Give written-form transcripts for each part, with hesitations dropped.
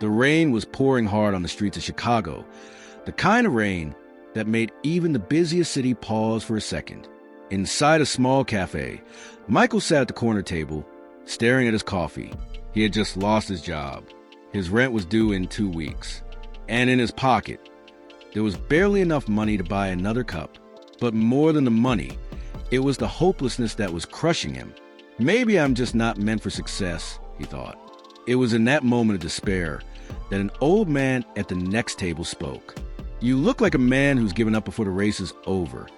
The rain was pouring hard on the streets of Chicago, the kind of rain that made even the busiest city pause for a second. Inside a small cafe, Michael sat at the corner table, staring at his coffee. He had just lost his job. His rent was due in 2 weeks. And in his pocket, there was barely enough money to buy another cup. But more than the money, it was the hopelessness that was crushing him. Maybe I'm just not meant for success, he thought. It was in that moment of despair that an old man at the next table spoke. "You look like a man who's given up before the race is over,"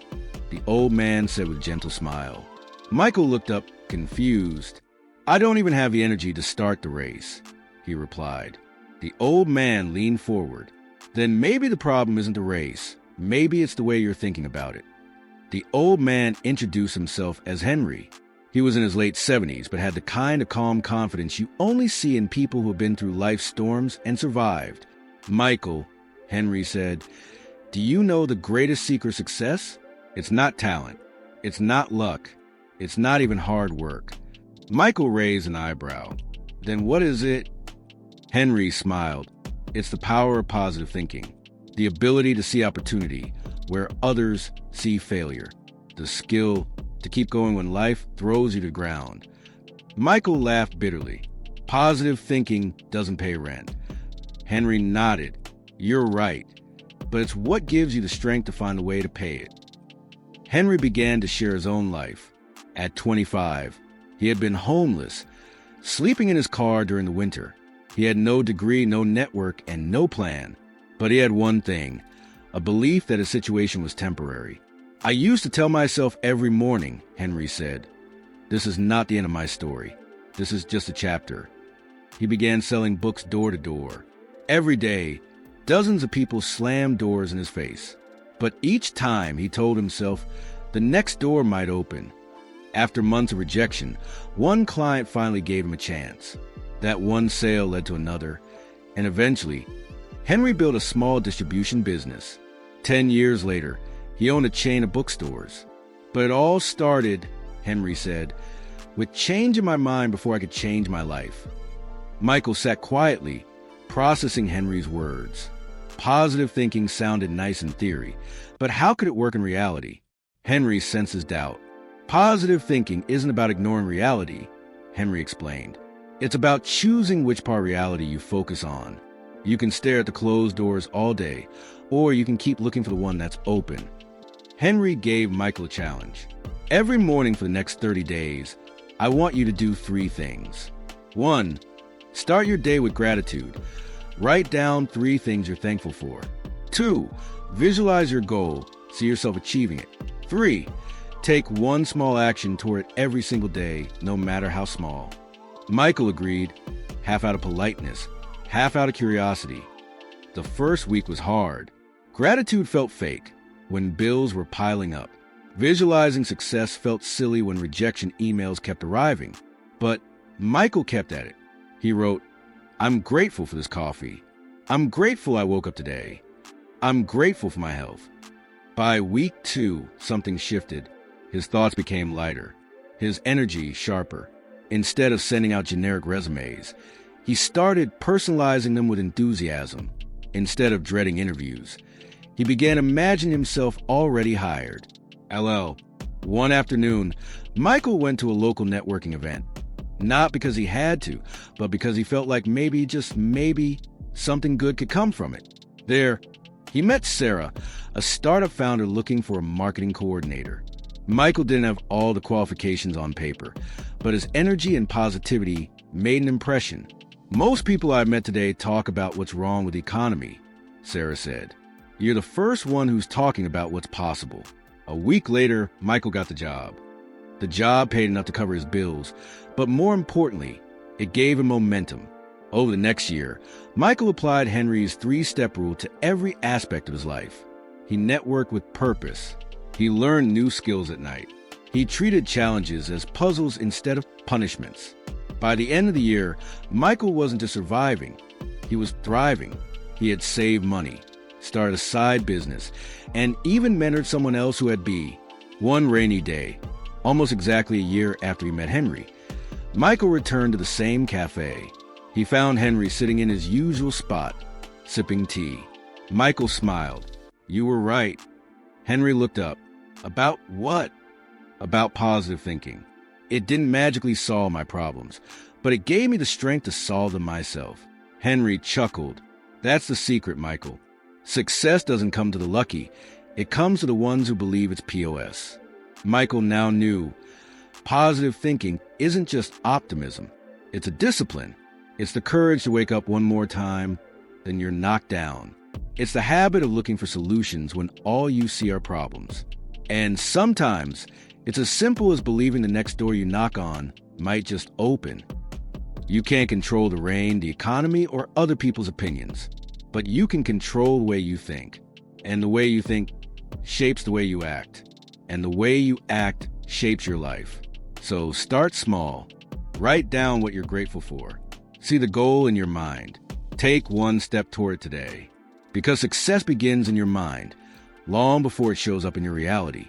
the old man said with a gentle smile. Michael looked up, confused. "I don't even have the energy to start the race," he replied. The old man leaned forward. "Then maybe the problem isn't the race. Maybe it's the way you're thinking about it." The old man introduced himself as Henry. He was in his late 70s, but had the kind of calm confidence you only see in people who have been through life's storms and survived. "Michael," Henry said, "do you know the greatest secret of success? It's not talent. It's not luck. It's not even hard work." Michael raised an eyebrow. "Then what is it?" Henry smiled. "It's the power of positive thinking, the ability to see opportunity where others see failure, the skill to keep going when life throws you to the ground." Michael laughed bitterly. "Positive thinking doesn't pay rent." Henry nodded. "You're right, but it's what gives you the strength to find a way to pay it." Henry began to share his own life. At 25, he had been homeless, sleeping in his car during the winter. He had no degree, no network, and no plan. But he had one thing, a belief that his situation was temporary. "I used to tell myself every morning," Henry said, "this is not the end of my story. This is just a chapter." He began selling books door to door. Every day, dozens of people slammed doors in his face. But each time he told himself the next door might open. After months of rejection, one client finally gave him a chance. That one sale led to another, and eventually, Henry built a small distribution business. 10 years later, he owned a chain of bookstores. "But it all started," Henry said, "with change in my mind before I could change my life." Michael sat quietly, processing Henry's words. Positive thinking sounded nice in theory, but how could it work in reality? Henry sensed his doubt. "Positive thinking isn't about ignoring reality," Henry explained. "It's about choosing which part of reality you focus on. You can stare at the closed doors all day, or you can keep looking for the one that's open." Henry gave Michael a challenge. "Every morning for the next 30 days, I want you to do 3 things. 1. Start your day with gratitude. Write down 3 things you're thankful for. 2. Visualize your goal. See yourself achieving it. 3. Take one small action toward it every single day, no matter how small." Michael agreed, half out of politeness, half out of curiosity. The first week was hard. Gratitude felt fake when bills were piling up. Visualizing success felt silly when rejection emails kept arriving. But Michael kept at it. He wrote, "I'm grateful for this coffee. I'm grateful I woke up today. I'm grateful for my health." By week 2, something shifted. His thoughts became lighter, his energy sharper. Instead of sending out generic resumes, he started personalizing them with enthusiasm. Instead of dreading interviews, he began imagining himself already hired. One afternoon, Michael went to a local networking event. Not because he had to, but because he felt like maybe, just maybe, something good could come from it. There, he met Sarah, a startup founder looking for a marketing coordinator. Michael didn't have all the qualifications on paper, but his energy and positivity made an impression. "Most people I've met today talk about what's wrong with the economy," Sarah said. "You're the first one who's talking about what's possible." A week later, Michael got the job. The job paid enough to cover his bills, but more importantly, it gave him momentum. Over the next year, Michael applied Henry's 3-step rule to every aspect of his life. He networked with purpose. He learned new skills at night. He treated challenges as puzzles instead of punishments. By the end of the year, Michael wasn't just surviving, he was thriving. He had saved money, started a side business, and even mentored someone else who had B. One rainy day, almost exactly a year after he met Henry, Michael returned to the same cafe. He found Henry sitting in his usual spot, sipping tea. Michael smiled. "You were right." Henry looked up. "About what?" "About positive thinking. It didn't magically solve my problems, but it gave me the strength to solve them myself." Henry chuckled. "That's the secret, Michael. Success doesn't come to the lucky. It comes to the ones who believe it's POS." Michael now knew positive thinking isn't just optimism. It's a discipline. It's the courage to wake up one more time, then you're knocked down. It's the habit of looking for solutions when all you see are problems. And sometimes, it's as simple as believing the next door you knock on might just open. You can't control the rain, the economy, or other people's opinions, but you can control the way you think. And the way you think shapes the way you act. And the way you act shapes your life. So start small. Write down what you're grateful for. See the goal in your mind. Take one step toward it today. Because success begins in your mind, long before it shows up in your reality.